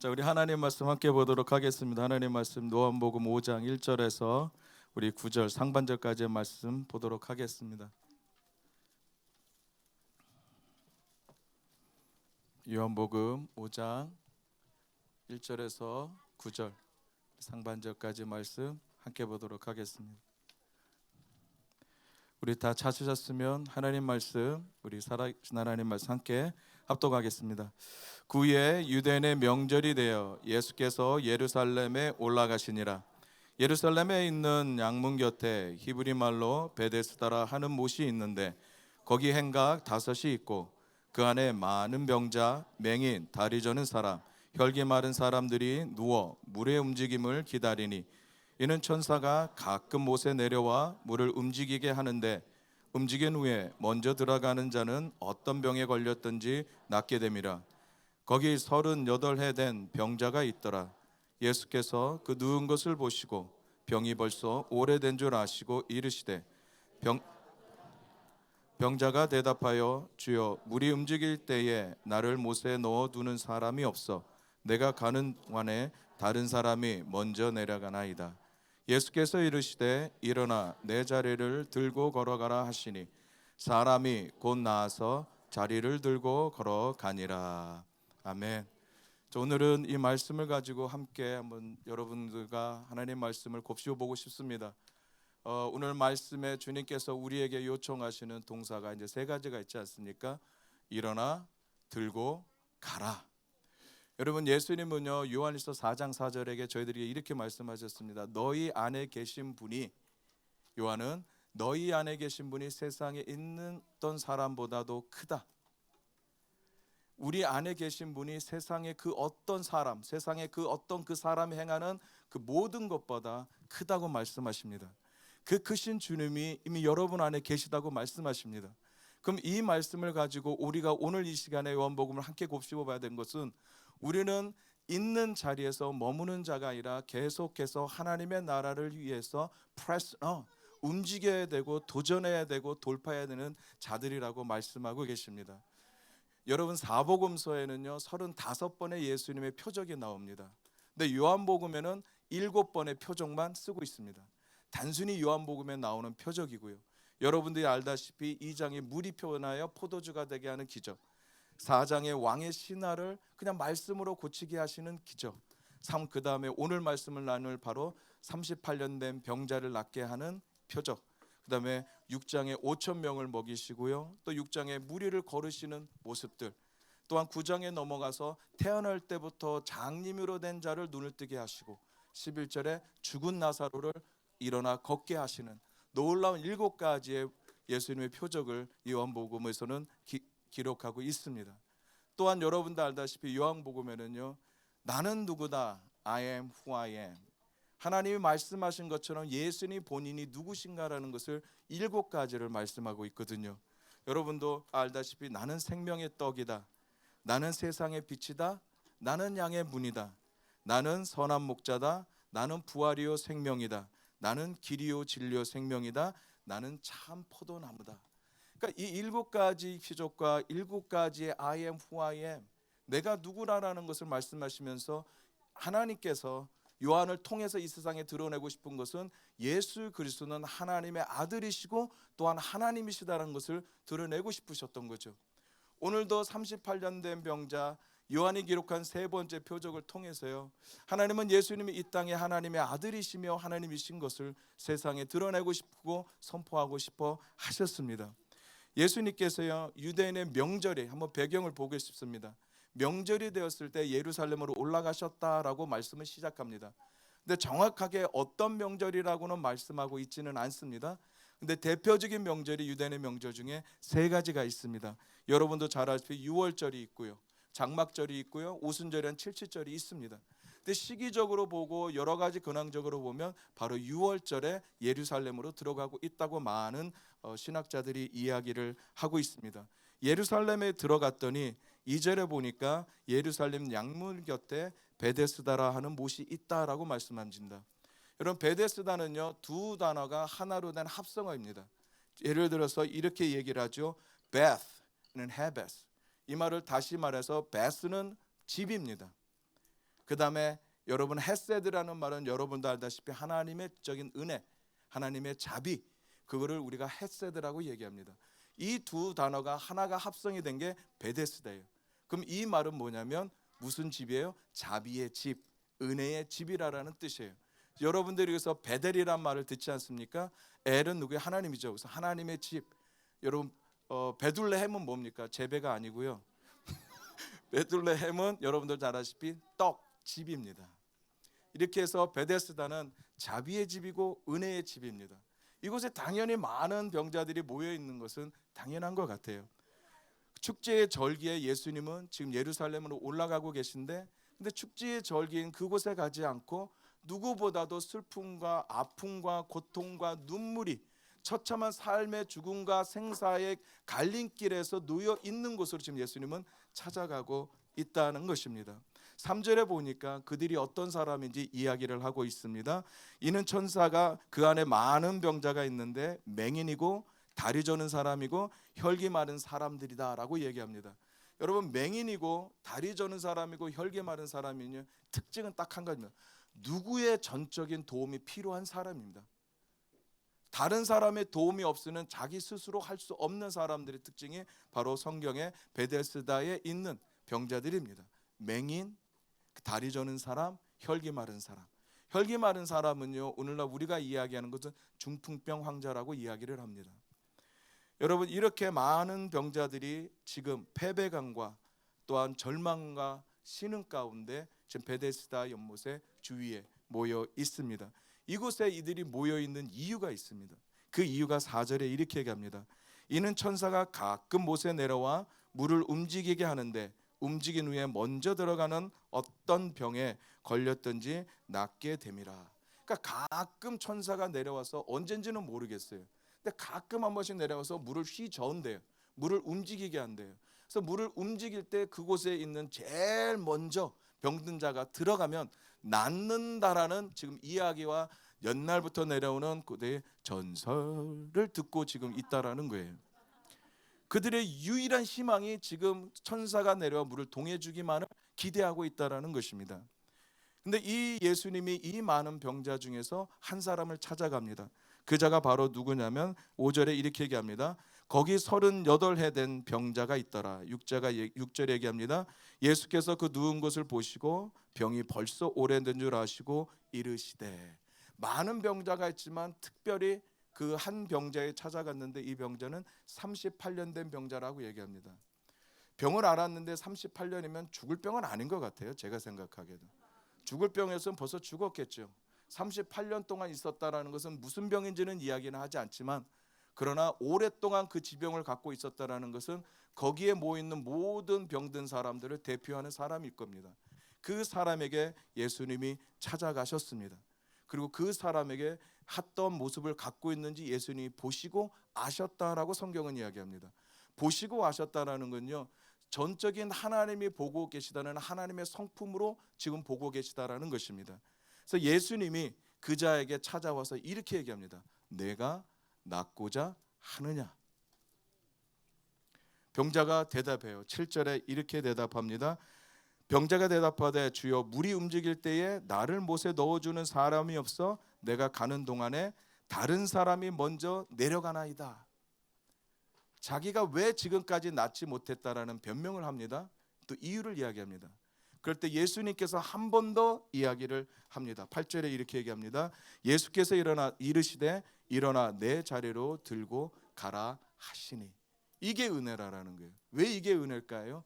자, 우리 하나님 말씀 함께 보도록 하겠습니다. 하나님 말씀 요한복음 5장 1절에서 우리 9절 상반절까지의 말씀 보도록 하겠습니다. 요한복음 5장 1절에서 9절 상반절까지 말씀 함께 보도록 하겠습니다. 우리 다 찾으셨으면 하나님 말씀, 우리 살아계신 하나님 말씀 함께 합독하겠습니다. 구에 유대인의 명절이 되어 예수께서 예루살렘에 올라가시니라. 예루살렘에 있는 양문 곁에 히브리 말로 베데스다라 하는 못이 있는데 거기 행각 5이 있고 그 안에 많은 병자, 맹인, 다리 저는 사람, 혈기 마른 사람들이 누워 물의 움직임을 기다리니 이는 천사가 가끔 못에 내려와 물을 움직이게 하는데 움직인 후에 먼저 들어가는 자는 어떤 병에 걸렸든지 낫게 됨이라. 거기 38해 된 병자가 있더라. 예수께서 그 누운 것을 보시고 병이 벌써 오래된 줄 아시고 이르시되 병자가 대답하여 주여 물이 움직일 때에 나를 못에 넣어두는 사람이 없어 내가 가는 동안에 다른 사람이 먼저 내려가나이다. 예수께서 이르시되 일어나 내 자리를 들고 걸어가라 하시니 사람이 곧 나아서 자리를 들고 걸어가니라. 아멘. 오늘은 이 말씀을 가지고 함께 한번 여러분들과 하나님 말씀을 곱씹어 보고 싶습니다. 오늘 말씀에 주님께서 우리에게 요청하시는 동사가 이제 3가지가 있지 않습니까? 일어나, 들고, 가라. 여러분, 예수님은요 요한일서 4장 4절에게 저희들에게 이렇게 말씀하셨습니다. 너희 안에 계신 분이, 요한은 너희 안에 계신 분이 세상에 있는 어떤 사람보다도 크다. 우리 안에 계신 분이 세상의 그 어떤 사람, 세상의 그 어떤 그 사람이 행하는 그 모든 것보다 크다고 말씀하십니다. 그 크신 주님이 이미 여러분 안에 계시다고 말씀하십니다. 그럼 이 말씀을 가지고 우리가 오늘 이 시간에 요한복음을 함께 곱씹어 봐야 되는 것은 우리는 있는 자리에서 머무는 자가 아니라 계속해서 하나님의 나라를 위해서 press on, 움직여야 되고 도전해야 되고 돌파해야 되는 자들이라고 말씀하고 계십니다. 여러분, 사복음서에는요 35번의 예수님의 표적이 나옵니다. 근데 요한복음에는 7번의 표적만 쓰고 있습니다. 단순히 요한복음에 나오는 표적이고요. 여러분들이 알다시피 2장에 물이 변하여 포도주가 되게 하는 기적, 4장의 왕의 신하를 그냥 말씀으로 고치게 하시는 기적, 그 다음에 오늘 말씀을 나눌 바로 38년 된 병자를 낫게 하는 표적, 그 다음에 6장에 5천 명을 먹이시고요, 또 6장에 무리를 걸으시는 모습들, 또한 9장에 넘어가서 태어날 때부터 장님으로 된 자를 눈을 뜨게 하시고 11절에 죽은 나사로를 일어나 걷게 하시는 놀라운 7가지의 예수님의 표적을 요한복음에서는 기록하고 있습니다. 또한 여러분도 알다시피 요한복음에는요 나는 누구다, I am who I am, 하나님이 말씀하신 것처럼 예수님 본인이 누구신가라는 것을 7가지를 말씀하고 있거든요. 여러분도 알다시피 나는 생명의 떡이다, 나는 세상의 빛이다, 나는 양의 문이다, 나는 선한 목자다, 나는 부활이요 생명이다, 나는 길이요 진리요 생명이다, 나는 참 포도나무다. 그러니까 이 7가지 표적과 7가지의 I am who I am, 내가 누구라는 것을 말씀하시면서 하나님께서 요한을 통해서 이 세상에 드러내고 싶은 것은 예수 그리스도는 하나님의 아들이시고 또한 하나님이시다는 것을 드러내고 싶으셨던 거죠. 오늘도 38년 된 병자 요한이 기록한 3번째 표적을 통해서요 하나님은 예수님이 이 땅에 하나님의 아들이시며 하나님이신 것을 세상에 드러내고 싶고 선포하고 싶어 하셨습니다. 예수님께서요 유대인의 명절에 한번 배경을 보고 싶습니다. 명절이 되었을 때 예루살렘으로 올라가셨다라고 말씀을 시작합니다. 근데 정확하게 어떤 명절이라고는 말씀하고 있지는 않습니다. 근데 대표적인 명절이 유대인의 명절 중에 3가지가 있습니다. 여러분도 잘 아시다시피 유월절이 있고요, 장막절이 있고요, 오순절이란 칠칠절이 있습니다. 근데 시기적으로 보고 여러 가지 근황적으로 보면 바로 유월절에 예루살렘으로 들어가고 있다고 많은 신학자들이 이야기를 하고 있습니다. 예루살렘에 들어갔더니 2절에 보니까 예루살렘 양문 곁에 베데스다라 하는 못이 있다라고 말씀하십니다. 여러분, 베데스다는요 2단어가 하나로 된 합성어입니다. 예를 들어서 이렇게 얘기를 하죠. Beth는 Hebes. 이 말을 다시 말해서 Beth는 집입니다. 그 다음에 여러분 헤세드라는 말은 여러분도 알다시피 하나님의 적인 은혜, 하나님의 자비, 그거를 우리가 헤세드라고 얘기합니다. 이 두 단어가 하나가 합성이 된 게 베데스다예요. 그럼 이 말은 뭐냐면 무슨 집이에요? 자비의 집, 은혜의 집이라는 뜻이에요. 여러분들이 여기서 베델이란 말을 듣지 않습니까? 엘은 누구예요? 하나님이죠. 그래서 하나님의 집. 여러분 베들레헴은 뭡니까? 재배가 아니고요. 베들레헴은 여러분들 잘 아시피 떡, 집입니다. 이렇게 해서 베데스다는 자비의 집이고 은혜의 집입니다. 이곳에 당연히 많은 병자들이 모여 있는 것은 당연한 것 같아요. 축제의 절기에 예수님은 지금 예루살렘으로 올라가고 계신데, 근데 축제의 절기인 그곳에 가지 않고 누구보다도 슬픔과 아픔과 고통과 눈물이 처참한 삶의 죽음과 생사의 갈림길에서 놓여 있는 곳으로 지금 예수님은 찾아가고 있다는 것입니다. 3절에 보니까 그들이 어떤 사람인지 이야기를 하고 있습니다. 이는 천사가 그 안에 많은 병자가 있는데 맹인이고 다리 저는 사람이고 혈기 마른 사람들이다 라고 얘기합니다. 여러분, 맹인이고 다리 저는 사람이고 혈기 마른 사람이요, 특징은 딱 한 가지입니다. 누구의 전적인 도움이 필요한 사람입니다. 다른 사람의 도움이 없으면 자기 스스로 할 수 없는 사람들의 특징이 바로 성경의 베데스다에 있는 병자들입니다. 맹인, 다리 저는 사람, 혈기 마른 사람. 혈기 마른 사람은요, 오늘날 우리가 이야기하는 것은 중풍병 환자라고 이야기를 합니다. 여러분, 이렇게 많은 병자들이 지금 패배감과 또한 절망과 신음 가운데 지금 베데스다 연못의 주위에 모여 있습니다. 이곳에 이들이 모여 있는 이유가 있습니다. 그 이유가 4절에 이렇게 얘기합니다. 이는 천사가 가끔 못에 내려와 물을 움직이게 하는데 움직인 후에 먼저 들어가는 어떤 병에 걸렸든지 낫게 됨이라. 그러니까 가끔 천사가 내려와서, 언젠지는 모르겠어요, 근데 가끔 한 번씩 내려와서 물을 휘저은대요. 물을 움직이게 한대요. 그래서 물을 움직일 때 그곳에 있는 제일 먼저 병든 자가 들어가면 낫는다라는 지금 이야기와 옛날부터 내려오는 그들의 전설을 듣고 지금 있다라는 거예요. 그들의 유일한 희망이 지금 천사가 내려와 물을 동해주기만을 기대하고 있다라는 것입니다. 근데 이 예수님이 이 많은 병자 중에서 한 사람을 찾아갑니다. 그 자가 바로 누구냐면 5절에 이렇게 얘기합니다. 거기 38해 된 병자가 있더라. 6절에 얘기합니다. 예수께서 그 누운 것을 보시고 병이 벌써 오래된 줄 아시고 이르시되. 많은 병자가 있지만 특별히 그 한 병자에 찾아갔는데 이 병자는 38년 된 병자라고 얘기합니다. 병을 앓았는데 38년이면 죽을 병은 아닌 것 같아요. 제가 생각하기에도 죽을 병이었으면 벌써 죽었겠죠. 38년 동안 있었다라는 것은 무슨 병인지는 이야기는 하지 않지만, 그러나 오랫동안 그 지병을 갖고 있었다라는 것은 거기에 모여있는 모든 병든 사람들을 대표하는 사람일 겁니다. 그 사람에게 예수님이 찾아가셨습니다. 그리고 그 사람에게 어떤 모습을 갖고 있는지 예수님이 보시고 아셨다라고 성경은 이야기합니다. 보시고 아셨다라는 건요, 전적인 하나님이 보고 계시다는 하나님의 성품으로 지금 보고 계시다라는 것입니다. 그래서 예수님이 그 자에게 찾아와서 이렇게 얘기합니다. 내가 낫고자 하느냐? 병자가 대답해요. 7절에 이렇게 대답합니다. 병자가 대답하되 주여, 물이 움직일 때에 나를 못에 넣어주는 사람이 없어 내가 가는 동안에 다른 사람이 먼저 내려가나이다. 자기가 왜 지금까지 낫지 못했다라는 변명을 합니다. 또 이유를 이야기합니다. 그럴 때 예수님께서 한 번 더 이야기를 합니다. 8절에 이렇게 얘기합니다. 예수께서 일어나 이르시되 일어나 내 자리로 들고 가라 하시니. 이게 은혜라는 거예요. 왜 이게 은혜일까요?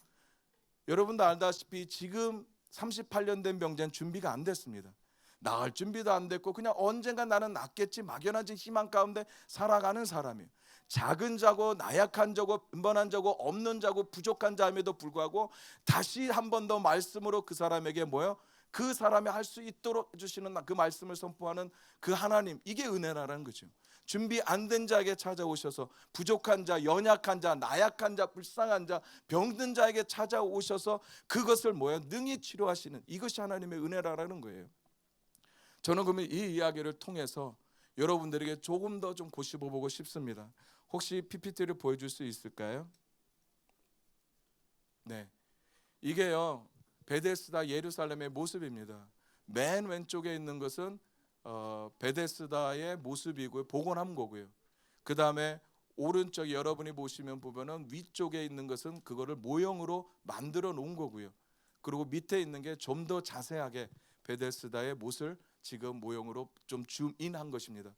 여러분도 알다시피 지금 38년 된 병자는 준비가 안 됐습니다. 나을 준비도 안 됐고 그냥 언젠가 나는 낫겠지 막연한 희망 가운데 살아가는 사람이에요. 작은 자고 나약한 자고 빈번한 자고 없는 자고 부족한 자임에도 불구하고 다시 한 번 더 말씀으로 그 사람에게 뭐요? 그 사람이 할 수 있도록 해주시는 그 말씀을 선포하는 그 하나님, 이게 은혜라는 거죠. 준비 안 된 자에게 찾아오셔서 부족한 자, 연약한 자, 나약한 자, 불쌍한 자, 병든 자에게 찾아오셔서 그것을 뭐예요? 능히 치료하시는, 이것이 하나님의 은혜라는 거예요. 저는 그러면 이 이야기를 통해서 여러분들에게 조금 더 좀 고집어보고 싶습니다. 혹시 PPT를 보여줄 수 있을까요? 네, 이게요 베데스다 예루살렘의 모습입니다. 맨 왼쪽에 있는 것은 베데스다의 모습이고요, 복원함고고요. 그 다음에 오른쪽 여러분이 보시면 위쪽에 있는 것은 그거를 모형으로 만들어 놓은 거고요. 그리고 밑에 있는 게 좀 더 자세하게 베데스다의 못을 지금 모형으로 좀 줌인한 것입니다.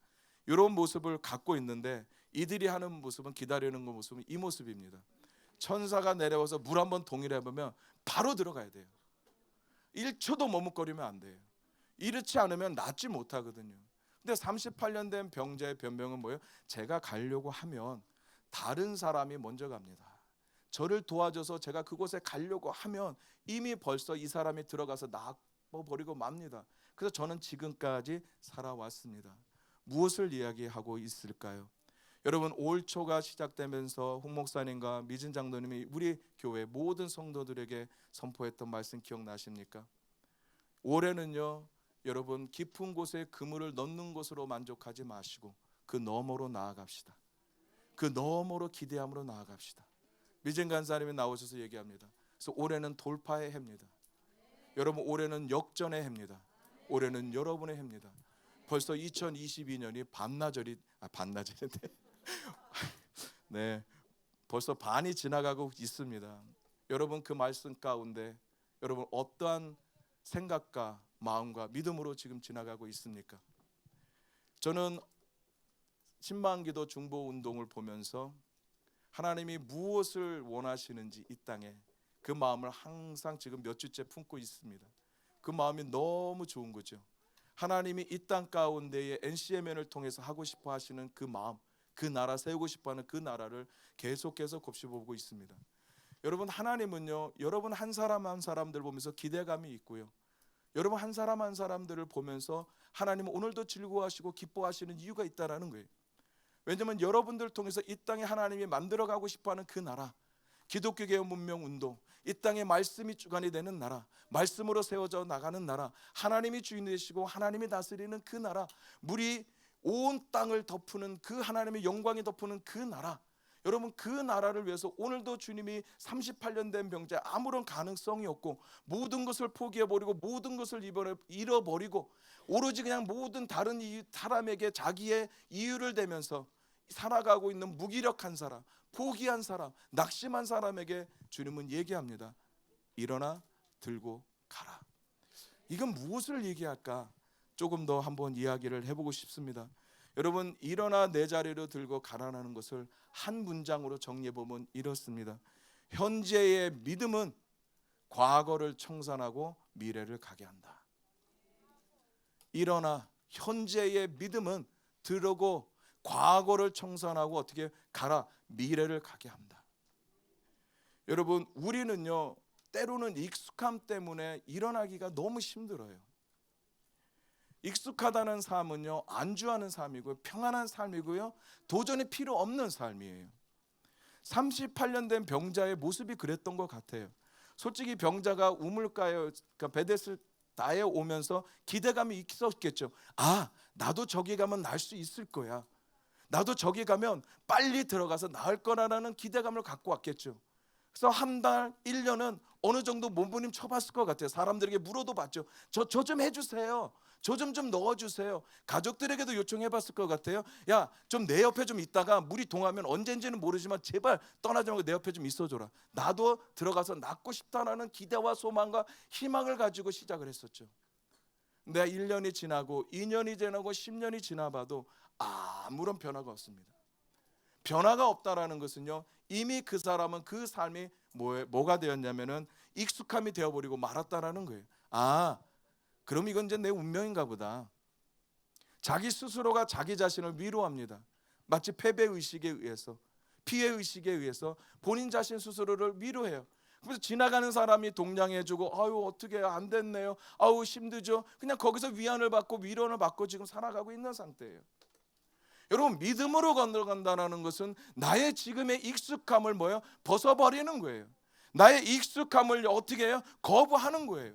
이런 모습을 갖고 있는데 이들이 하는 모습은, 기다리는 모습은 이 모습입니다. 천사가 내려와서 물 한번 동일해 보면 바로 들어가야 돼요. 1초도 머뭇거리면 안 돼요. 이렇지 않으면 낫지 못하거든요. 근데 38년 된 병자의 변명은 뭐예요? 제가 가려고 하면 다른 사람이 먼저 갑니다. 저를 도와줘서 제가 그곳에 가려고 하면 이미 벌써 이 사람이 들어가서 놔버리고 맙니다. 그래서 저는 지금까지 살아왔습니다. 무엇을 이야기하고 있을까요? 여러분, 올 초가 시작되면서 홍 목사님과 미진 장로님이 우리 교회 모든 성도들에게 선포했던 말씀 기억나십니까? 올해는요, 여러분, 깊은 곳에 그물을 넣는 것으로 만족하지 마시고 그 너머로 나아갑시다. 그 너머로 기대함으로 나아갑시다. 미진 간사님이 나오셔서 얘기합니다. 그래서 올해는 돌파의 해입니다. 여러분, 올해는 역전의 해입니다. 올해는 여러분의 해입니다. 벌써 2022년이 반나절인데 네, 벌써 반이 지나가고 있습니다. 여러분, 그 말씀 가운데 여러분 어떠한 생각과 마음과 믿음으로 지금 지나가고 있습니까? 저는 신만기도 중보 운동을 보면서 하나님이 무엇을 원하시는지 이 땅에 그 마음을 항상 지금 몇 주째 품고 있습니다. 그 마음이 너무 좋은 거죠. 하나님이 이 땅 가운데에 NCMN을 통해서 하고 싶어 하시는 그 마음, 그 나라 세우고 싶어 하는 그 나라를 계속해서 곱씹어보고 있습니다. 여러분, 하나님은요, 여러분 한 사람 한 사람들 보면서 기대감이 있고요, 여러분 한 사람 한 사람들을 보면서 하나님은 오늘도 즐거워하시고 기뻐하시는 이유가 있다라는 거예요. 왜냐하면 여러분들 통해서 이 땅에 하나님이 만들어가고 싶어하는 그 나라, 기독교 개혁 문명 운동, 이 땅에 말씀이 주관이 되는 나라, 말씀으로 세워져 나가는 나라, 하나님이 주인 되시고 하나님이 다스리는 그 나라, 물이 온 땅을 덮는 그 하나님의 영광이 덮는 그 나라, 여러분 그 나라를 위해서 오늘도 주님이 38년 된 병자에 아무런 가능성이 없고 모든 것을 포기해버리고 모든 것을 잃어버리고 오로지 그냥 모든 다른 사람에게 자기의 이유를 대면서 살아가고 있는 무기력한 사람, 포기한 사람, 낙심한 사람에게 주님은 얘기합니다. 일어나 들고 가라. 이건 무엇을 얘기할까? 조금 더 한번 이야기를 해보고 싶습니다. 여러분, 일어나 내 자리로 들고 가라는 것을 한 문장으로 정리해보면 이렇습니다. 현재의 믿음은 과거를 청산하고 미래를 가게 한다. 일어나 현재의 믿음은 들고 과거를 청산하고 어떻게 가라, 미래를 가게 한다. 여러분, 우리는요 때로는 익숙함 때문에 일어나기가 너무 힘들어요. 익숙하다는 삶은요 안주하는 삶이고요, 평안한 삶이고요, 도전이 필요 없는 삶이에요. 38년 된 병자의 모습이 그랬던 것 같아요. 솔직히 병자가 우물가에, 그러니까 베데스다에 오면서 기대감이 있었겠죠. 아, 나도 저기 가면 날 수 있을 거야. 나도 저기 가면 빨리 들어가서 나을 거라는 기대감을 갖고 왔겠죠. 그래서 한 달, 1년은 어느 정도 몸부림 쳐봤을 것 같아요. 사람들에게 물어도 봤죠. 저 좀 해주세요. 저 좀 넣어주세요. 가족들에게도 요청해봤을 것 같아요. 야, 좀 내 옆에 좀 있다가 물이 동하면 언젠지는 모르지만 제발 떠나지 말고 내 옆에 좀 있어줘라. 나도 들어가서 낫고 싶다라는 기대와 소망과 희망을 가지고 시작을 했었죠. 근데 1년이 지나고 2년이 지나고 10년이 지나봐도 아무런 변화가 없습니다. 변화가 없다라는 것은요, 이미 그 사람은 그 삶이 뭐가 되었냐면은 익숙함이 되어버리고 말았다라는 거예요. 아, 그럼 이건 이제 내 운명인가 보다. 자기 스스로가 자기 자신을 위로합니다. 마치 패배의식에 의해서, 피해의식에 의해서 본인 자신 스스로를 위로해요. 그래서 지나가는 사람이 동냥해주고 아유 어떻게 안 됐네요, 아유 힘들죠, 그냥 거기서 위안을 받고 위로를 받고 지금 살아가고 있는 상태예요. 여러분, 믿음으로 건너간다는 것은 나의 지금의 익숙함을 벗어버리는 거예요. 나의 익숙함을 어떻게 해요? 거부하는 거예요.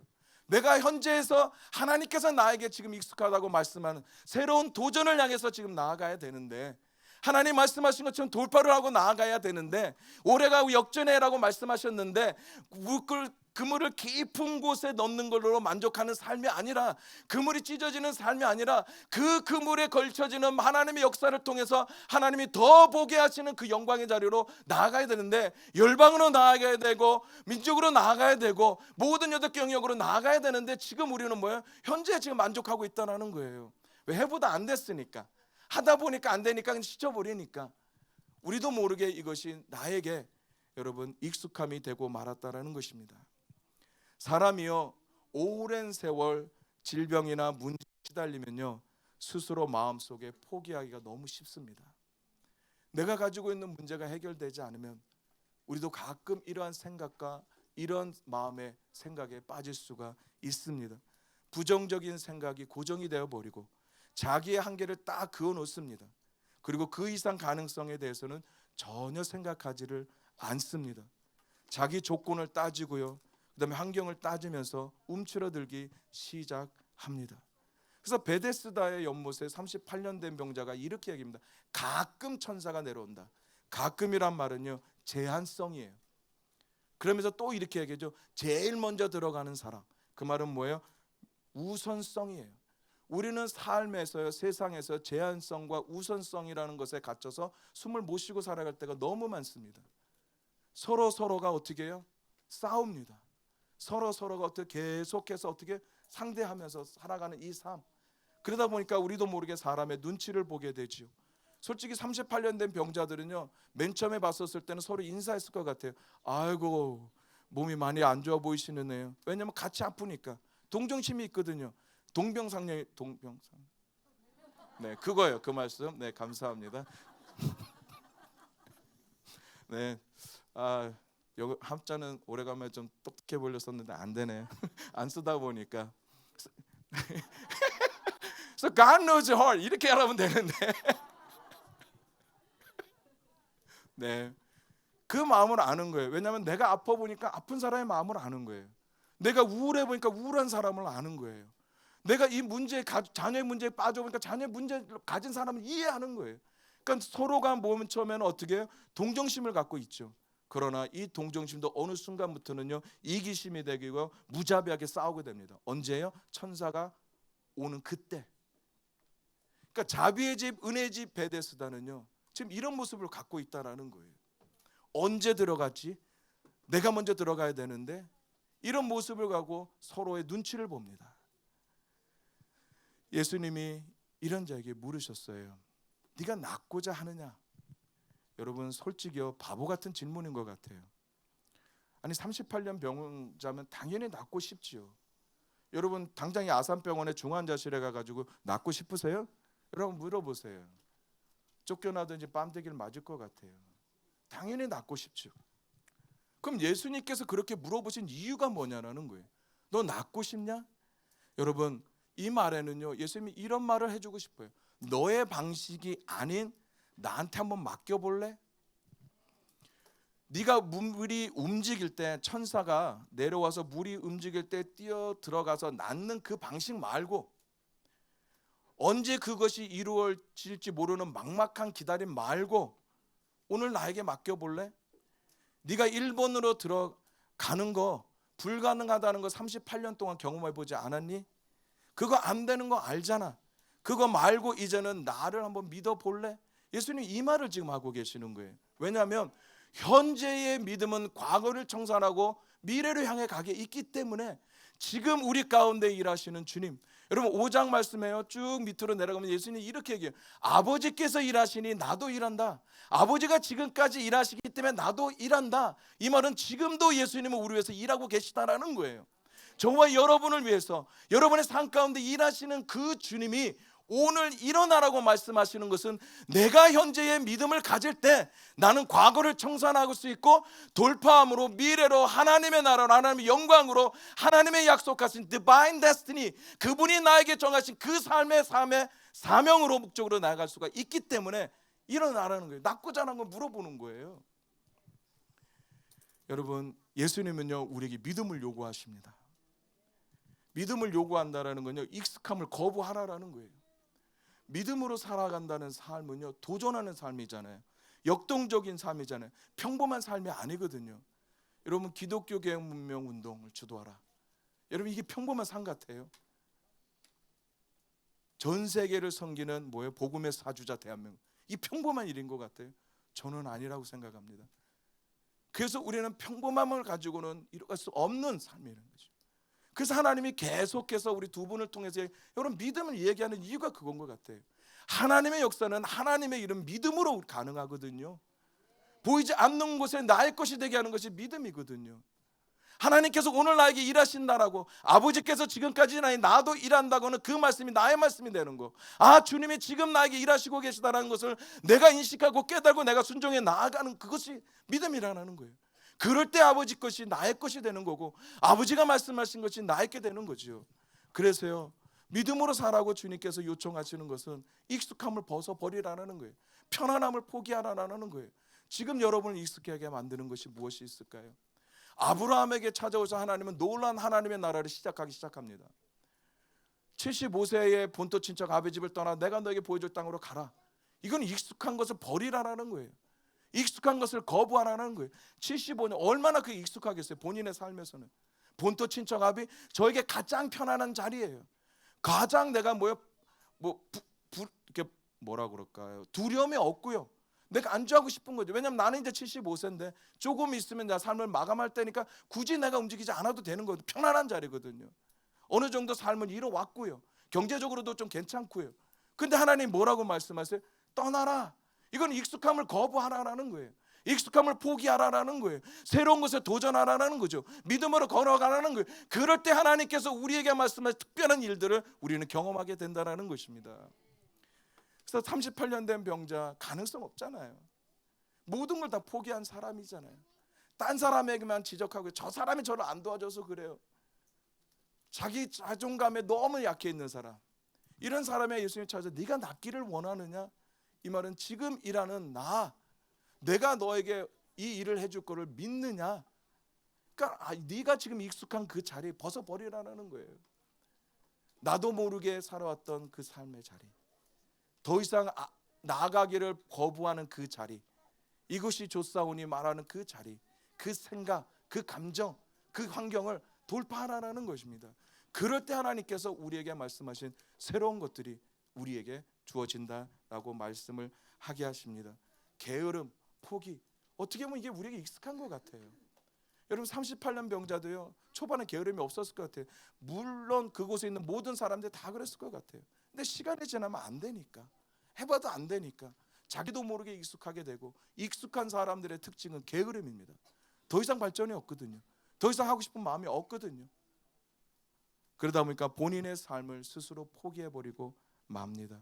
내가 현재에서 하나님께서 나에게 지금 익숙하다고 말씀하는 새로운 도전을 향해서 지금 나아가야 되는데, 하나님 말씀하신 것처럼 돌파를 하고 나아가야 되는데, 올해가 역전해라고 말씀하셨는데 그 그물을 깊은 곳에 넣는 걸로 만족하는 삶이 아니라, 그물이 찢어지는 삶이 아니라, 그 그물에 걸쳐지는 하나님의 역사를 통해서 하나님이 더 보게 하시는 그 영광의 자리로 나아가야 되는데, 열방으로 나아가야 되고 민족으로 나아가야 되고 모든 여덟 영역으로 나아가야 되는데, 지금 우리는 뭐예요? 현재 지금 만족하고 있다는 거예요. 왜? 해보다 안 됐으니까, 하다 보니까 안 되니까 그냥 지쳐버리니까, 우리도 모르게 이것이 나에게 여러분 익숙함이 되고 말았다라는 것입니다. 사람이요 오랜 세월 질병이나 문제에 시달리면요 스스로 마음속에 포기하기가 너무 쉽습니다. 내가 가지고 있는 문제가 해결되지 않으면 우리도 가끔 이러한 생각과 이런 마음의 생각에 빠질 수가 있습니다. 부정적인 생각이 고정이 되어버리고 자기의 한계를 딱 그어 놓습니다. 그리고 그 이상 가능성에 대해서는 전혀 생각하지를 않습니다. 자기 조건을 따지고요, 그 다음에 환경을 따지면서 움츠러들기 시작합니다. 그래서 베데스다의 연못에 38년 된 병자가 이렇게 얘기합니다. 가끔 천사가 내려온다. 가끔이란 말은요 제한성이에요. 그러면서 또 이렇게 얘기하죠. 제일 먼저 들어가는 사람. 그 말은 뭐예요? 우선성이에요. 우리는 삶에서요, 세상에서 제한성과 우선성이라는 것에 갇혀서 숨을 못 쉬고 살아갈 때가 너무 많습니다. 서로가 어떻게 해요? 싸웁니다. 서로가 어떻게 계속해서 어떻게 상대하면서 살아가는 이 삶. 그러다 보니까 우리도 모르게 사람의 눈치를 보게 되죠. 솔직히 38년 된 병자들은요 맨 처음에 봤었을 때는 서로 인사했을 것 같아요. 아이고 몸이 많이 안 좋아 보이시네요. 왜냐하면 같이 아프니까 동정심이 있거든요. 동병상련이 네 그거예요. 그 말씀. 네 감사합니다. 네 여기 한자는 오래간만에 좀 똑똑해 보렸었는데 안 되네요. 안 쓰다 보니까. So God knows your heart 이렇게 하면 되는데. 네, 그 마음을 아는 거예요. 왜냐하면 내가 아파 보니까 아픈 사람의 마음을 아는 거예요. 내가 우울해 보니까 우울한 사람을 아는 거예요. 내가 이 문제, 자녀의 문제에 빠져보니까 자녀의 문제를 가진 사람을 이해하는 거예요. 그러니까 서로가 몸 처음에는 어떻게 해요? 동정심을 갖고 있죠. 그러나 이 동정심도 어느 순간부터는요 이기심이 되고 무자비하게 싸우게 됩니다. 언제요? 천사가 오는 그때. 그러니까 자비의 집, 은혜의 집 베데스다는요 지금 이런 모습을 갖고 있다라는 거예요. 언제 들어갔지? 내가 먼저 들어가야 되는데 이런 모습을 가고 서로의 눈치를 봅니다. 예수님이 이런 자에게 물으셨어요. 네가 낫고자 하느냐? 여러분 솔직히요 바보 같은 질문인 것 같아요. 아니 38년 병자면 당연히 낫고 싶지요. 여러분 당장 이 아산병원의 중환자실에 가가지고 낫고 싶으세요? 여러분 물어보세요. 쫓겨나든지 뺨때기를 맞을 것 같아요. 당연히 낫고 싶죠. 그럼 예수님께서 그렇게 물어보신 이유가 뭐냐는 거예요. 너 낫고 싶냐? 여러분 이 말에는요 예수님이 이런 말을 해주고 싶어요. 너의 방식이 아닌 나한테 한번 맡겨볼래? 네가 물이 움직일 때 천사가 내려와서 물이 움직일 때 뛰어 들어가서 낫는 그 방식 말고 언제 그것이 이루어질지 모르는 막막한 기다림 말고 오늘 나에게 맡겨볼래? 네가 일본으로 들어가는 거 불가능하다는 거 38년 동안 경험해보지 않았니? 그거 안 되는 거 알잖아. 그거 말고 이제는 나를 한번 믿어볼래? 예수님 이 말을 지금 하고 계시는 거예요. 왜냐하면 현재의 믿음은 과거를 청산하고 미래를 향해 가게 있기 때문에 지금 우리 가운데 일하시는 주님, 여러분 5장 말씀에요 쭉 밑으로 내려가면 예수님이 이렇게 얘기해요. 아버지께서 일하시니 나도 일한다. 아버지가 지금까지 일하시기 때문에 나도 일한다. 이 말은 지금도 예수님은 우리 위해서 일하고 계시다라는 거예요. 저와 여러분을 위해서 여러분의 삶 가운데 일하시는 그 주님이 오늘 일어나라고 말씀하시는 것은 내가 현재의 믿음을 가질 때 나는 과거를 청산할 수 있고 돌파함으로 미래로 하나님의 나라로 하나님의 영광으로 하나님의 약속하신 Divine Destiny, 그분이 나에게 정하신 그 삶의 사명으로 목적으로 나아갈 수가 있기 때문에 일어나라는 거예요. 낫고자 하는 걸 물어보는 거예요. 여러분 예수님은요 우리에게 믿음을 요구하십니다. 믿음을 요구한다라는 건요 익숙함을 거부하라라는 거예요. 믿음으로 살아간다는 삶은요 도전하는 삶이잖아요. 역동적인 삶이잖아요. 평범한 삶이 아니거든요. 여러분 기독교 개혁 문명 운동을 주도하라. 여러분 이게 평범한 상 같아요? 전 세계를 섬기는 뭐예요? 복음의 사주자 대한민국. 이 평범한 일인 것 같아요? 저는 아니라고 생각합니다. 그래서 우리는 평범함을 가지고는 이룰 수 없는 삶이라는 거죠. 그래서 하나님이 계속해서 우리 두 분을 통해서 여러분 믿음을 얘기하는 이유가 그건 것 같아요. 하나님의 역사는 하나님의 이름 믿음으로 가능하거든요. 보이지 않는 곳에 나의 것이 되게 하는 것이 믿음이거든요. 하나님께서 오늘 나에게 일하신다라고, 아버지께서 지금까지 나도 일한다고는 그 말씀이 나의 말씀이 되는 거. 아, 주님이 지금 나에게 일하시고 계시다라는 것을 내가 인식하고 깨달고 내가 순종해 나아가는 그것이 믿음이라는 거예요. 그럴 때 아버지 것이 나의 것이 되는 거고, 아버지가 말씀하신 것이 나에게 되는 거죠. 그래서요, 믿음으로 살라고 주님께서 요청하시는 것은 익숙함을 벗어버리라는 거예요. 편안함을 포기하라는 거예요. 지금 여러분을 익숙하게 만드는 것이 무엇이 있을까요? 아브라함에게 찾아오셔 하나님은 놀라운 하나님의 나라를 시작하기 시작합니다. 75세의 본토 친척 아버지 집을 떠나 내가 너에게 보여줄 땅으로 가라. 이건 익숙한 것을 버리라는 거예요. 익숙한 것을 거부하라는 거예요. 75년 얼마나 그게 익숙하겠어요. 본인의 삶에서는. 본토 친척 아비 저에게 가장 편안한 자리예요. 가장 내가 이렇게 뭐라 그럴까요? 두려움이 없고요. 내가 안주하고 싶은 거죠. 왜냐면 나는 이제 75세인데 조금 있으면 나 삶을 마감할 때니까 굳이 내가 움직이지 않아도 되는 거거든요. 편안한 자리거든요. 어느 정도 삶을 이뤄왔고요. 경제적으로도 좀 괜찮고요. 근데 하나님 뭐라고 말씀하세요? 떠나라. 이건 익숙함을 거부하라라는 거예요. 익숙함을 포기하라라는 거예요. 새로운 것에 도전하라는 거죠. 믿음으로 걸어가라는 거예요. 그럴 때 하나님께서 우리에게 말씀하신 특별한 일들을 우리는 경험하게 된다는 것입니다. 그래서 38년 된 병자 가능성 없잖아요. 모든 걸 다 포기한 사람이잖아요. 딴 사람에게만 지적하고 저 사람이 저를 안 도와줘서 그래요. 자기 자존감에 너무 약해 있는 사람, 이런 사람의 예수님 찾아서 네가 낫기를 원하느냐? 이 말은 지금 일하는 내가 너에게 이 일을 해줄 거를 믿느냐? 그러니까 네가 지금 익숙한 그 자리 벗어버리라는 거예요. 나도 모르게 살아왔던 그 삶의 자리, 더 이상 나아가기를 거부하는 그 자리, 이것이 조사오니 말하는 그 자리, 그 생각, 그 감정, 그 환경을 돌파하라는 것입니다. 그럴 때 하나님께서 우리에게 말씀하신 새로운 것들이 우리에게 주어진다라고 말씀을 하게 하십니다. 게으름, 포기, 어떻게 보면 이게 우리에게 익숙한 것 같아요. 여러분 38년 병자도요, 초반에 게으름이 없었을 것 같아요. 물론 그곳에 있는 모든 사람들이 다 그랬을 것 같아요. 근데 시간이 지나면 안 되니까, 해봐도 안 되니까 자기도 모르게 익숙하게 되고, 익숙한 사람들의 특징은 게으름입니다. 더 이상 발전이 없거든요. 더 이상 하고 싶은 마음이 없거든요. 그러다 보니까 본인의 삶을 스스로 포기해버리고 맙니다.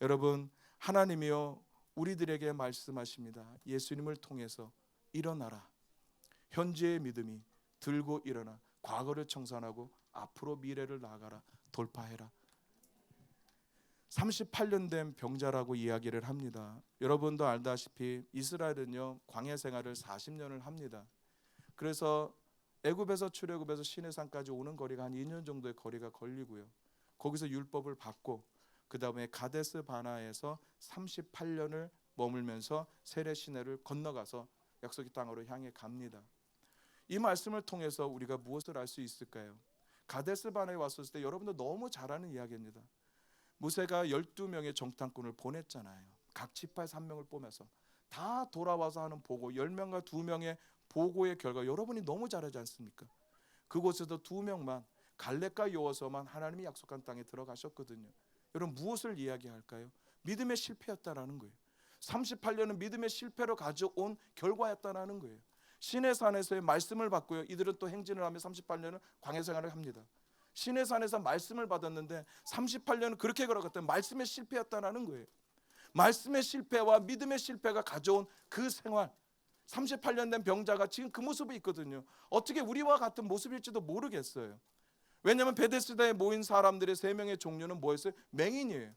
여러분, 하나님이요 우리들에게 말씀하십니다. 예수님을 통해서 일어나라. 현재의 믿음이 들고 일어나 과거를 청산하고 앞으로 미래를 나아가라. 돌파해라. 38년 된 병자라고 이야기를 합니다. 여러분도 알다시피 이스라엘은요 광야 생활을 40년을 합니다. 그래서 애굽에서 출애굽에서 시내산까지 오는 거리가 한 2년 정도의 거리가 걸리고요. 거기서 율법을 받고 그 다음에 가데스 바나에서 38년을 머물면서 세례 시내를 건너가서 약속의 땅으로 향해 갑니다. 이 말씀을 통해서 우리가 무엇을 알 수 있을까요? 가데스 바나에 왔을 때 여러분도 너무 잘 아는 이야기입니다. 모세가 12명의 정탐꾼을 보냈잖아요. 각 지파에 3명을 뽑아서 다 돌아와서 하는 보고, 10명과 2명의 보고의 결과 여러분이 너무 잘하지 않습니까? 그곳에서 2명만, 갈렙과 여호수아만 하나님이 약속한 땅에 들어가셨거든요. 여러분 무엇을 이야기할까요? 믿음의 실패였다라는 거예요. 38년은 믿음의 실패로 가져온 결과였다라는 거예요. 시내산에서의 말씀을 받고요, 이들은 또 행진을 하며 38년을 광야 생활을 합니다. 시내산에서 말씀을 받았는데 38년은 그렇게 걸어갔더니 말씀의 실패였다라는 거예요. 말씀의 실패와 믿음의 실패가 가져온 그 생활, 38년 된 병자가 지금 그 모습이 있거든요. 어떻게 우리와 같은 모습일지도 모르겠어요. 왜냐하면 베데스다에 모인 사람들의 3명의 종류는 뭐였어요? 맹인이에요.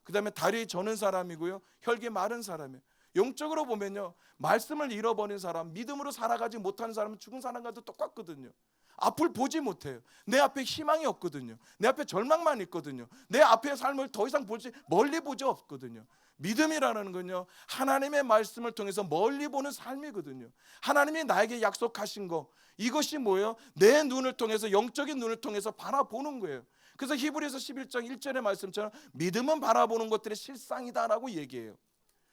그 다음에 다리 저는 사람이고요, 혈기 마른 사람이에요. 영적으로 보면요, 말씀을 잃어버린 사람, 믿음으로 살아가지 못하는 사람은 죽은 사람과도 똑같거든요. 앞을 보지 못해요. 내 앞에 희망이 없거든요. 내 앞에 절망만 있거든요. 내 앞의 삶을 더 이상 멀리 보지 없거든요. 믿음이라는 건요, 하나님의 말씀을 통해서 멀리 보는 삶이거든요. 하나님이 나에게 약속하신 거, 이것이 뭐예요? 내 눈을 통해서, 영적인 눈을 통해서 바라보는 거예요. 그래서 히브리서 11장 1절의 말씀처럼 믿음은 바라보는 것들의 실상이다라고 얘기해요.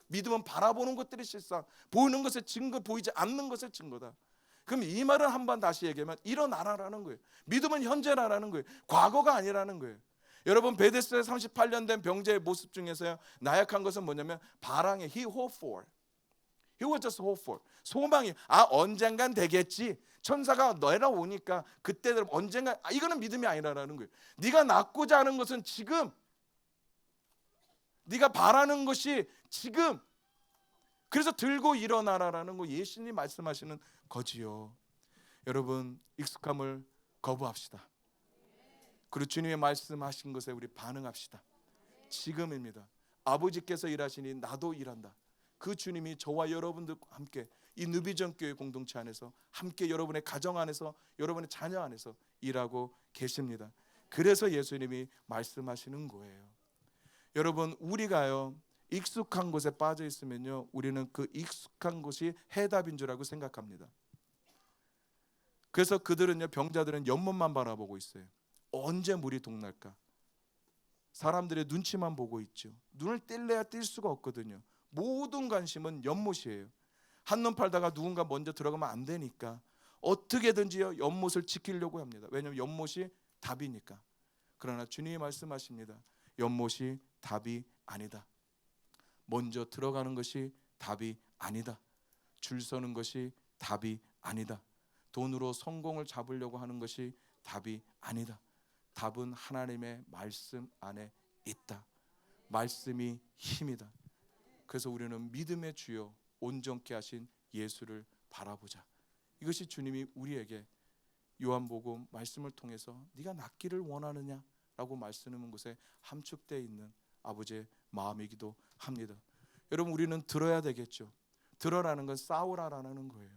믿음은 바라보는 것들이 실상, 보이는 것의 증거, 보이지 않는 것의 증거다. 그럼 이 말을 한번 다시 얘기하면 일어나라라는 거예요. 믿음은 현재라는 거예요. 과거가 아니라는 거예요. 여러분, 베데스다에 38년 된 병자의 모습 중에서요, 나약한 것은 뭐냐면 바랑에 he hoped for. He was just hope for. 소망이 언젠간 되겠지. 천사가 내려오니까 그때 되면 언젠간, 이거는 믿음이 아니라는 거예요. 네가 낳고자 하는 것은 지금, 네가 바라는 것이 지금. 그래서 들고 일어나라라는 거 예수님이 말씀하시는 거지요. 여러분, 익숙함을 거부합시다. 그리고 주님의 말씀하신 것에 우리 반응합시다. 지금입니다. 아버지께서 일하시니 나도 일한다. 그 주님이 저와 여러분들과 함께 이 누비전 교회 공동체 안에서 함께 여러분의 가정 안에서, 여러분의 자녀 안에서 일하고 계십니다. 그래서 예수님이 말씀하시는 거예요. 여러분, 우리가요 익숙한 곳에 빠져 있으면요, 우리는 그 익숙한 곳이 해답인 줄 알고 생각합니다. 그래서 그들은요, 병자들은 연못만 바라보고 있어요. 언제 물이 동날까? 사람들의 눈치만 보고 있죠. 눈을 뗄래야 뗄 수가 없거든요. 모든 관심은 연못이에요. 한눈 팔다가 누군가 먼저 들어가면 안 되니까 어떻게든지요 연못을 지키려고 합니다. 왜냐하면 연못이 답이니까. 그러나 주님이 말씀하십니다. 연못이 답이 아니다. 먼저 들어가는 것이 답이 아니다. 줄 서는 것이 답이 아니다. 돈으로 성공을 잡으려고 하는 것이 답이 아니다. 답은 하나님의 말씀 안에 있다. 말씀이 힘이다. 그래서 우리는 믿음의 주요 온전케 하신 예수를 바라보자. 이것이 주님이 우리에게 요한복음 말씀을 통해서 네가 낫기를 원하느냐라고 말씀하는 곳에 함축되어 있는 아버지의 마음이기도 합니다. 여러분, 우리는 들어야 되겠죠. 들어라는 건 싸우라라는 거예요.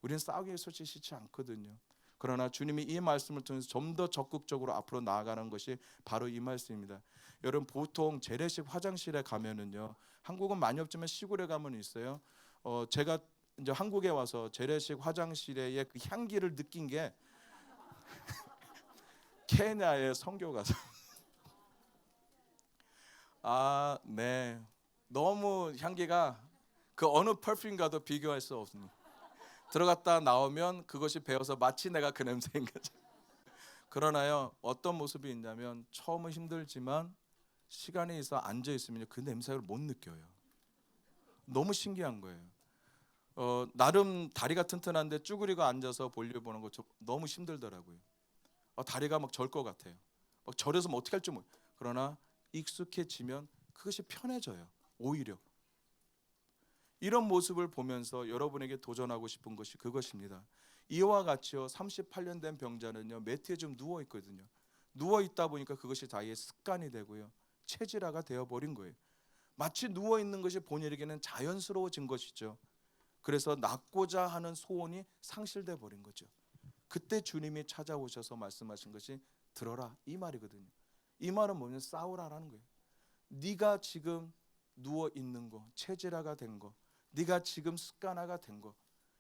우리는 싸우기에 솔직히 싫지 않거든요. 그러나 주님이 이 말씀을 통해서 좀 더 적극적으로 앞으로 나아가는 것이 바로 이 말씀입니다. 여러분, 보통 재래식 화장실에 가면은요, 한국은 많이 없지만 시골에 가면 있어요. 제가 이제 한국에 와서 재래식 화장실의 그 향기를 느낀 게 케냐의 선교 가서 네, 너무 향기가 그 어느 퍼퓸과도 비교할 수 없습니다. 들어갔다 나오면 그것이 배어서 마치 내가 그 냄새인 거죠. 그러나요, 어떤 모습이 있냐면 처음은 힘들지만 시간이 있어 앉아 있으면 그 냄새를 못 느껴요. 너무 신기한 거예요. 나름 다리가 튼튼한데 쭈그리고 앉아서 볼일 보는 거 너무 힘들더라고요. 다리가 막 절 것 같아요. 막 절여서 뭐 어떻게 할지 모르. 그러나 익숙해지면 그것이 편해져요. 오히려 이런 모습을 보면서 여러분에게 도전하고 싶은 것이 그것입니다. 이와 같이요, 38년 된 병자는요, 매트에 좀 누워 있거든요. 누워 있다 보니까 그것이 자기의 습관이 되고요, 체질화가 되어 버린 거예요. 마치 누워 있는 것이 본인에게는 자연스러워진 것이죠. 그래서 낫고자 하는 소원이 상실돼 버린 거죠. 그때 주님이 찾아오셔서 말씀하신 것이 들어라, 이 말이거든요. 이 말은 뭐냐면 싸우라라는 거예요. 네가 지금 누워 있는 거, 체질화가 된 거, 네가 지금 습관화가 된 거,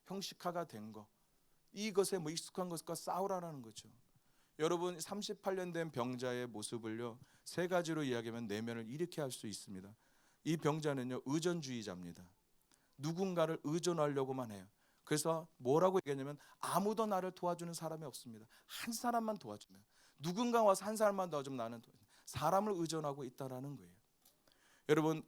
형식화가 된 거, 이것에 뭐 익숙한 것과 싸우라는 거죠. 여러분, 38년 된 병자의 모습을요, 세 가지로 이야기하면 내면을 이렇게 할 수 있습니다. 이 병자는요, 의존주의자입니다. 누군가를 의존하려고만 해요. 그래서 뭐라고 얘기하냐면 아무도 나를 도와주는 사람이 없습니다. 한 사람만 도와주면, 누군가 와서 한 사람만 도와주면 나는 사람을 의존하고 있다라는 거예요. 여러분,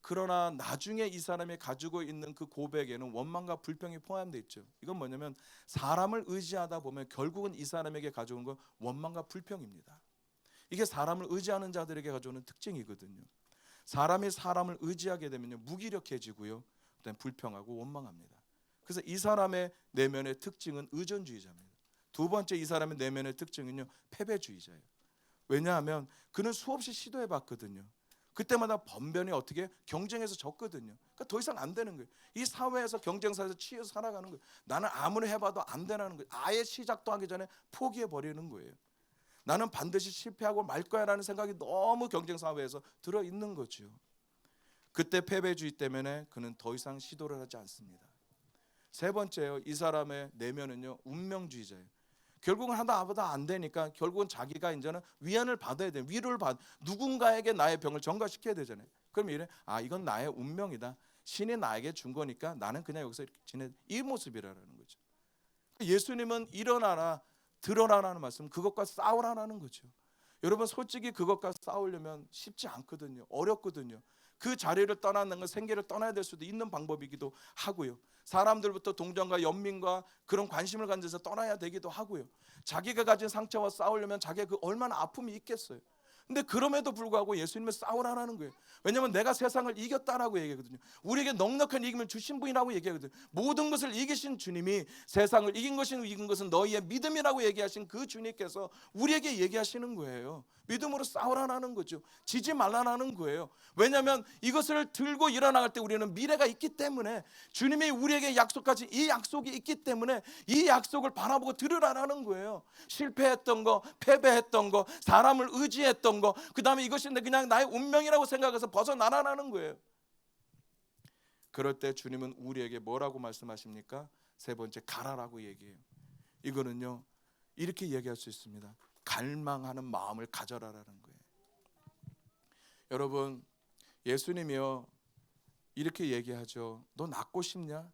그러나 나중에 이 사람이 가지고 있는 그 고백에는 원망과 불평이 포함되어 있죠. 이건 뭐냐면 사람을 의지하다 보면 결국은 이 사람에게 가져오는 건 원망과 불평입니다. 이게 사람을 의지하는 자들에게 가져오는 특징이거든요. 사람이 사람을 의지하게 되면요, 무기력해지고요, 그다음에 불평하고 원망합니다. 그래서 이 사람의 내면의 특징은 의존주의자입니다. 두 번째, 이 사람의 내면의 특징은요, 패배주의자예요. 왜냐하면 그는 수없이 시도해봤거든요. 그때마다 번변이 어떻게 경쟁에서 졌거든요. 그러니까 더 이상 안 되는 거예요. 이 사회에서 경쟁사에서 치여서 살아가는 거예요. 나는 아무리 해봐도 안 되는 거예요. 아예 시작도 하기 전에 포기해 버리는 거예요. 나는 반드시 실패하고 말 거야라는 생각이 너무 경쟁 사회에서 들어 있는 거죠. 그때 패배주의 때문에 그는 더 이상 시도를 하지 않습니다. 세 번째요, 이 사람의 내면은요 운명주의자예요. 결국은 하다 안 되니까 결국은 자기가 이제는 위안을 받아야 돼요. 위로를 누군가에게 나의 병을 전가시켜야 되잖아요. 그럼 이래, 이건 나의 운명이다. 신이 나에게 준 거니까 나는 그냥 여기서 이렇게 지내. 이 모습이라는 거죠. 예수님은 일어나라, 드러나라는 말씀, 그것과 싸우라는 거죠. 여러분 솔직히 그것과 싸우려면 쉽지 않거든요. 어렵거든요. 그 자리를 떠나는 건 생계를 떠나야 될 수도 있는 방법이기도 하고요. 사람들부터 동정과 연민과 그런 관심을 가진 데서 떠나야 되기도 하고요. 자기가 가진 상처와 싸우려면 자기가 그 얼마나 아픔이 있겠어요. 근데 그럼에도 불구하고 예수님은 싸우라는 거예요. 왜냐하면 내가 세상을 이겼다라고 얘기하거든요. 우리에게 넉넉한 이김을 주신 분이라고 얘기하거든요. 모든 것을 이기신 주님이 세상을 이긴 것은 너희의 믿음이라고 얘기하신 그 주님께서 우리에게 얘기하시는 거예요. 믿음으로 싸우라는 거죠. 지지 말라는 거예요. 왜냐하면 이것을 들고 일어나갈 때 우리는 미래가 있기 때문에, 주님이 우리에게 약속하신 이 약속이 있기 때문에 이 약속을 바라보고 들으라는 거예요. 실패했던 거, 패배했던 거, 사람을 의지했던 거, 그 다음에 이것이 그냥 나의 운명이라고 생각해서 벗어나라는 거예요. 그럴 때 주님은 우리에게 뭐라고 말씀하십니까? 세 번째, 가라라고 얘기해요. 이거는요 이렇게 얘기할 수 있습니다. 갈망하는 마음을 가져라라는 거예요. 여러분, 예수님이요 이렇게 얘기하죠. 너 낫고 싶냐?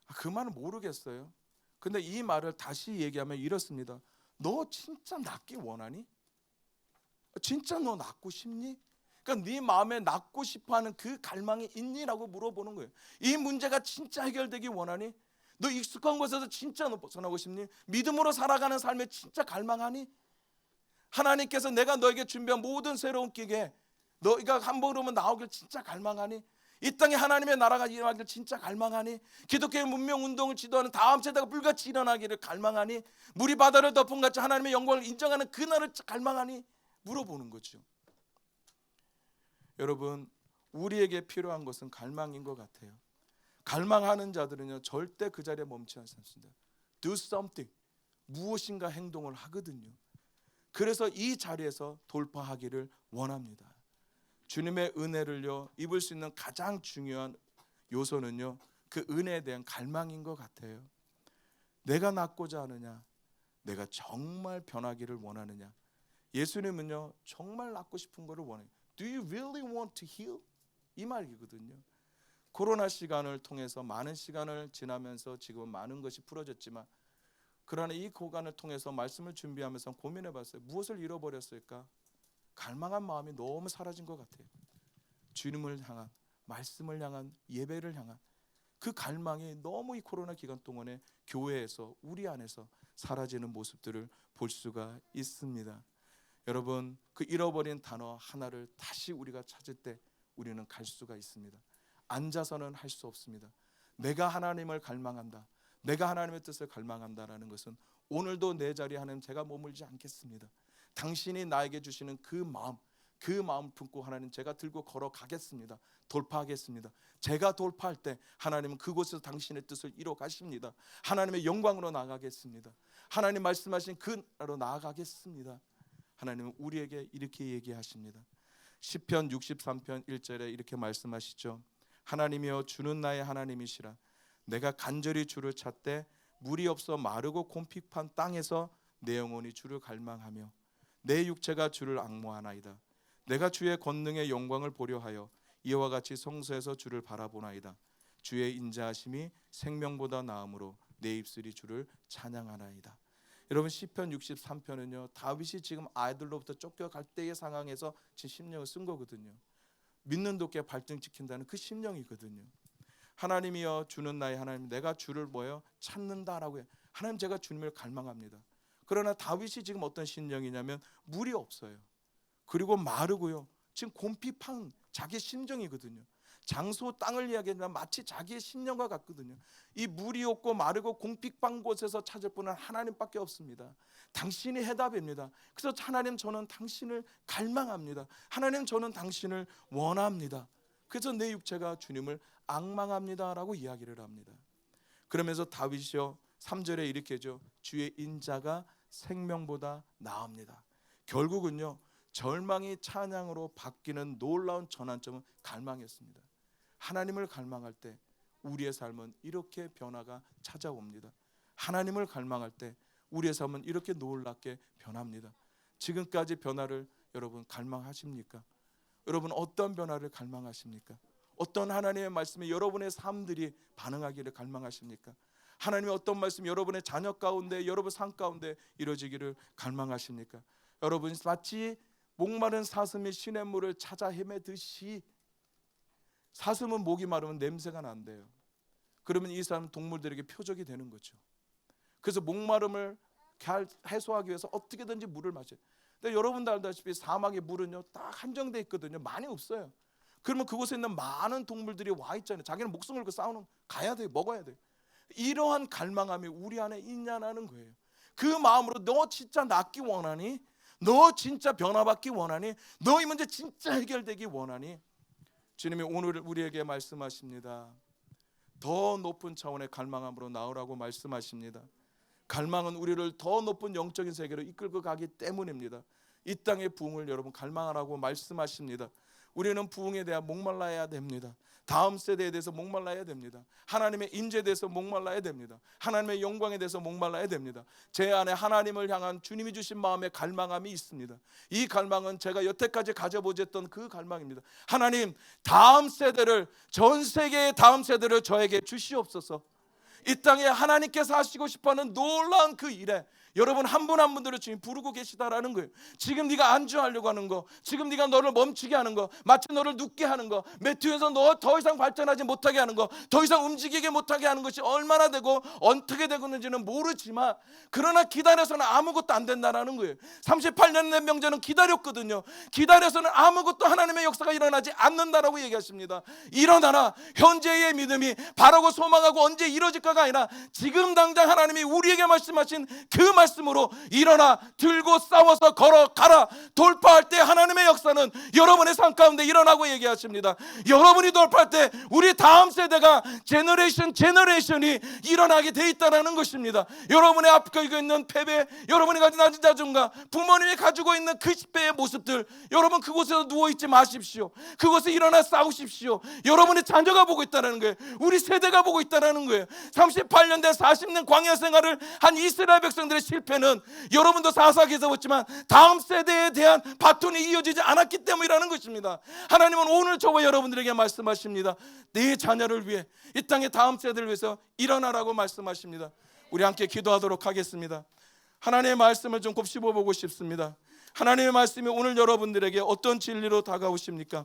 그 말은 모르겠어요. 근데 이 말을 다시 얘기하면 이렇습니다. 너 진짜 낫기 원하니? 진짜 너 낫고 싶니? 그러니까 네 마음에 낫고 싶어하는 그 갈망이 있니라고 물어보는 거예요. 이 문제가 진짜 해결되기 원하니? 너 익숙한 곳에서 진짜 너 벗어나고 싶니? 믿음으로 살아가는 삶에 진짜 갈망하니? 하나님께서 내가 너에게 준비한 모든 새로운 기회, 너희가 한 번으로만 나오길 진짜 갈망하니? 이 땅에 하나님의 나라가 일어나기를 진짜 갈망하니? 기독교의 문명운동을 지도하는 다음 세대가 불같이 일어나기를 갈망하니? 물이 바다를 덮은 같이 하나님의 영광을 인정하는 그날을 갈망하니? 물어보는 거죠. 여러분, 우리에게 필요한 것은 갈망인 것 같아요. 갈망하는 자들은요 절대 그 자리에 멈추지 않습니다. Do something, 무엇인가 행동을 하거든요. 그래서 이 자리에서 돌파하기를 원합니다. 주님의 은혜를요 입을 수 있는 가장 중요한 요소는요 그 은혜에 대한 갈망인 것 같아요. 내가 낫고자 하느냐? 내가 정말 변하기를 원하느냐? 예수님은요 정말 낫고 싶은 것을 원해요. Do you really want to heal? 이 말이거든요. 코로나 시간을 통해서 많은 시간을 지나면서 지금 많은 것이 풀어졌지만, 그러나 이 고간을 통해서 말씀을 준비하면서 고민해봤어요. 무엇을 잃어버렸을까? 갈망한 마음이 너무 사라진 것 같아요. 주님을 향한, 말씀을 향한, 예배를 향한 그 갈망이 너무 이 코로나 기간 동안에 교회에서, 우리 안에서 사라지는 모습들을 볼 수가 있습니다. 여러분, 그 잃어버린 단어 하나를 다시 우리가 찾을 때 우리는 갈 수가 있습니다. 앉아서는 할 수 없습니다. 내가 하나님을 갈망한다, 내가 하나님의 뜻을 갈망한다라는 것은 오늘도 내 자리에 하나님 제가 머물지 않겠습니다. 당신이 나에게 주시는 그 마음 품고 하나님 제가 들고 걸어가겠습니다. 돌파하겠습니다. 제가 돌파할 때 하나님은 그곳에서 당신의 뜻을 이뤄 가십니다. 하나님의 영광으로 나아가겠습니다. 하나님 말씀하신 그 나라로 나아가겠습니다. 하나님은 우리에게 이렇게 얘기하십니다. 시편 63편 1절에 이렇게 말씀하시죠. 하나님이여 주는 나의 하나님이시라. 내가 간절히 주를 찾되 물이 없어 마르고 곰핍한 땅에서 내 영혼이 주를 갈망하며 내 육체가 주를 앙모하나이다. 내가 주의 권능의 영광을 보려 하여 이와 같이 성소에서 주를 바라보나이다. 주의 인자하심이 생명보다 나음으로 내 입술이 주를 찬양하나이다. 여러분, 시편 63편은요 다윗이 지금 아이들로부터 쫓겨갈 때의 상황에서 지금 심령을 쓴 거거든요. 믿는 도께 발등지킨다는 그 심령이거든요. 하나님이여 주는 나의 하나님, 내가 주를 뭐예요? 찾는다라고 해요. 하나님, 제가 주님을 갈망합니다. 그러나 다윗이 지금 어떤 심령이냐면 물이 없어요. 그리고 마르고요, 지금 곰핍한 자기 심정이거든요. 장소, 땅을 이야기하면 마치 자기의 심령과 같거든요. 이 물이 없고 마르고 공핍한 곳에서 찾을 분은 하나님밖에 없습니다. 당신이 해답입니다. 그래서 하나님, 저는 당신을 갈망합니다. 하나님, 저는 당신을 원합니다. 그래서 내 육체가 주님을 앙망합니다라고 이야기를 합니다. 그러면서 다윗이요 3절에 이렇게 하죠. 주의 인자가 생명보다 나읍니다. 결국은요 절망이 찬양으로 바뀌는 놀라운 전환점은 갈망이었습니다. 하나님을 갈망할 때 우리의 삶은 이렇게 변화가 찾아옵니다. 하나님을 갈망할 때 우리의 삶은 이렇게 놀랍게 변합니다. 지금까지 변화를 여러분 갈망하십니까? 여러분 어떤 변화를 갈망하십니까? 어떤 하나님의 말씀에 여러분의 삶들이 반응하기를 갈망하십니까? 하나님의 어떤 말씀이 여러분의 자녀 가운데, 여러분 삶 가운데 이루어지기를 갈망하십니까? 여러분 마치 목마른 사슴이 시냇물을 찾아 헤매듯이, 사슴은 목이 마르면 냄새가 난대요. 그러면 이 사람은 동물들에게 표적이 되는 거죠. 그래서 목마름을 해소하기 위해서 어떻게든지 물을 마셔요. 근데 여러분도 알다시피 사막의 물은요 딱 한정돼 있거든요. 많이 없어요. 그러면 그곳에 있는 많은 동물들이 와 있잖아요. 자기는 목숨을 걸고 싸우는, 가야 돼요, 먹어야 돼요. 이러한 갈망함이 우리 안에 있냐는 거예요. 그 마음으로 너 진짜 낫기 원하니? 너 진짜 변화받기 원하니? 너 이 문제 진짜 해결되기 원하니? 주님이 오늘 우리에게 말씀하십니다. 더 높은 차원의 갈망함으로 나오라고 말씀하십니다. 갈망은 우리를 더 높은 영적인 세계로 이끌고 가기 때문입니다. 이 땅의 부흥을 여러분 갈망하라고 말씀하십니다. 우리는 부흥에 대한 목말라야 됩니다. 다음 세대에 대해서 목말라야 됩니다. 하나님의 임재에 대해서 목말라야 됩니다. 하나님의 영광에 대해서 목말라야 됩니다. 제 안에 하나님을 향한 주님이 주신 마음의 갈망함이 있습니다. 이 갈망은 제가 여태까지 가져보셨던 그 갈망입니다. 하나님, 다음 세대를, 전 세계의 다음 세대를 저에게 주시옵소서. 이 땅에 하나님께서 하시고 싶어하는 놀라운 그 일에 여러분 한 분 한 분들을 지금 부르고 계시다라는 거예요. 지금 네가 안주하려고 하는 거, 지금 네가 너를 멈추게 하는 거, 마치 너를 눕게 하는 거, 매트에서 너 더 이상 발전하지 못하게 하는 거, 더 이상 움직이게 못하게 하는 것이 얼마나 되고 어떻게 되고 있는지는 모르지만, 그러나 기다려서는 아무것도 안 된다는 거예요. 38년 된 명제는 기다렸거든요. 기다려서는 아무것도 하나님의 역사가 일어나지 않는다라고 얘기하십니다. 일어나라. 현재의 믿음이 바라고 소망하고 언제 이루어질까가 아니라 지금 당장 하나님이 우리에게 말씀하신 그 말씀으로 일어나 들고 싸워서 걸어가라. 돌파할 때 하나님의 역사는 여러분의 삶 가운데 일어나고 얘기하십니다. 여러분이 돌파할 때 우리 다음 세대가 제너레이션이 일어나게 돼 있다는 것입니다. 여러분의 앞에 있는 패배, 여러분이 가진 낮은 자존감, 부모님이 가지고 있는 그 10배의 모습들, 여러분 그곳에서 누워있지 마십시오. 그곳에 일어나 싸우십시오. 여러분의 자녀가 보고 있다는 거예요. 우리 세대가 보고 있다는 거예요. 38년 대 40년 광야 생활을 한 이스라엘 백성들의 실패는 여러분도 사사기에서 봤지만 다음 세대에 대한 바톤이 이어지지 않았기 때문이라는 것입니다. 하나님은 오늘 저와 여러분들에게 말씀하십니다. 내 자녀를 위해, 이 땅의 다음 세대를 위해서 일어나라고 말씀하십니다. 우리 함께 기도하도록 하겠습니다. 하나님의 말씀을 좀 곱씹어보고 싶습니다. 하나님의 말씀이 오늘 여러분들에게 어떤 진리로 다가오십니까?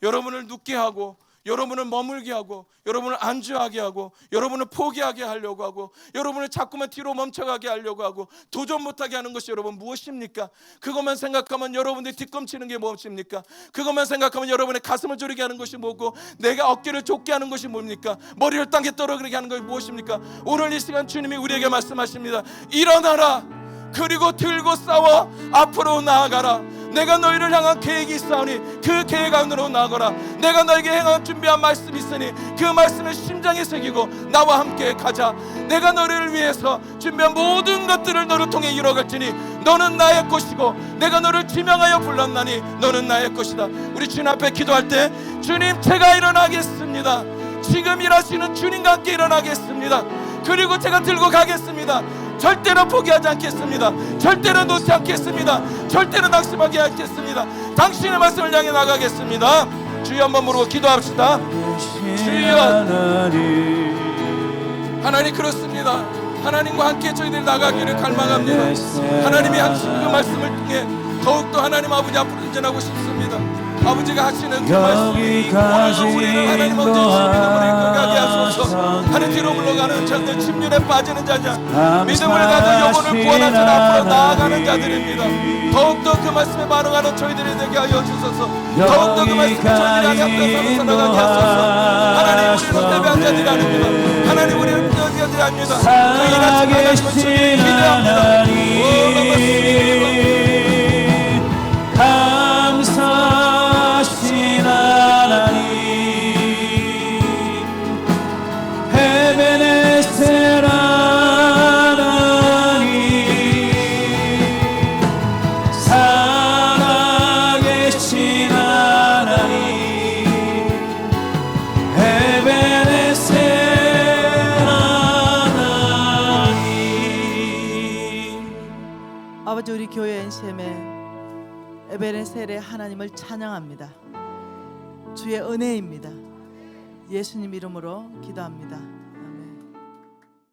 여러분을 눕게 하고, 여러분을 머물게 하고, 여러분을 안주하게 하고, 여러분을 포기하게 하려고 하고, 여러분을 자꾸만 뒤로 멈춰가게 하려고 하고, 도전 못하게 하는 것이 여러분 무엇입니까? 그것만 생각하면 여러분들이 뒤꿈치는 게 무엇입니까? 그것만 생각하면 여러분의 가슴을 졸이게 하는 것이 뭐고, 내가 어깨를 좁게 하는 것이 뭡니까? 머리를 땅에 떨어지게 하는 것이 무엇입니까? 오늘 이 시간 주님이 우리에게 말씀하십니다. 일어나라. 그리고 들고 싸워 앞으로 나아가라. 내가 너희를 향한 계획이 있사오니 그 계획 안으로 나아가라. 내가 너에게 행한 준비한 말씀이 있으니 그 말씀을 심장에 새기고 나와 함께 가자. 내가 너를 위해서 준비한 모든 것들을 너를 통해 이뤄갈지니 너는 나의 것이고 내가 너를 지명하여 불렀나니 너는 나의 것이다. 우리 주님 앞에 기도할 때, 주님 제가 일어나겠습니다. 지금 일하시는 주님과 함께 일어나겠습니다. 그리고 제가 들고 가겠습니다. 절대로 포기하지 않겠습니다. 절대로 놓지 않겠습니다. 절대로 낙심하지 않겠습니다. 당신의 말씀을 향해 나가겠습니다. 주여 한번 부르고 기도합시다. 주여. 하나님 그렇습니다. 하나님과 함께 저희들이 나가기를 갈망합니다. 하나님이 하신 그 말씀을 통해 더욱더 하나님 아버지 앞으로 전진하고 싶습니다. 아버지가 하시는 그 말씀이 오늘도 우리를 하나님 아버지 믿음으로 이끌어가게 하소서. 하늘 뒤로 물러가는 자들, 침륜에 빠지는 자들, 믿음을 가져 영혼을 구원하신 앞으로 나아가는 자들입니다. 더욱더 그 말씀에 반응하는 저희들이 되게 하여 주소서. 더욱더 그 말씀을 저희들이 앞에 살아가게 하소서. 하나님 우리는 패배한 자들이 아닙니다. 하나님 우리는 패배한 자들이 아닙니다. 그 일하신 하나님을 주님이 기대합니다. 감사하신 하나님, 에베네셀 하나님, 살아계신 하나님, 아버지, 우리 교회 NCM의 에베네셀의 하나님을 찬양합니다. 주의 은혜입니다. 예수님 이름으로 기도합니다.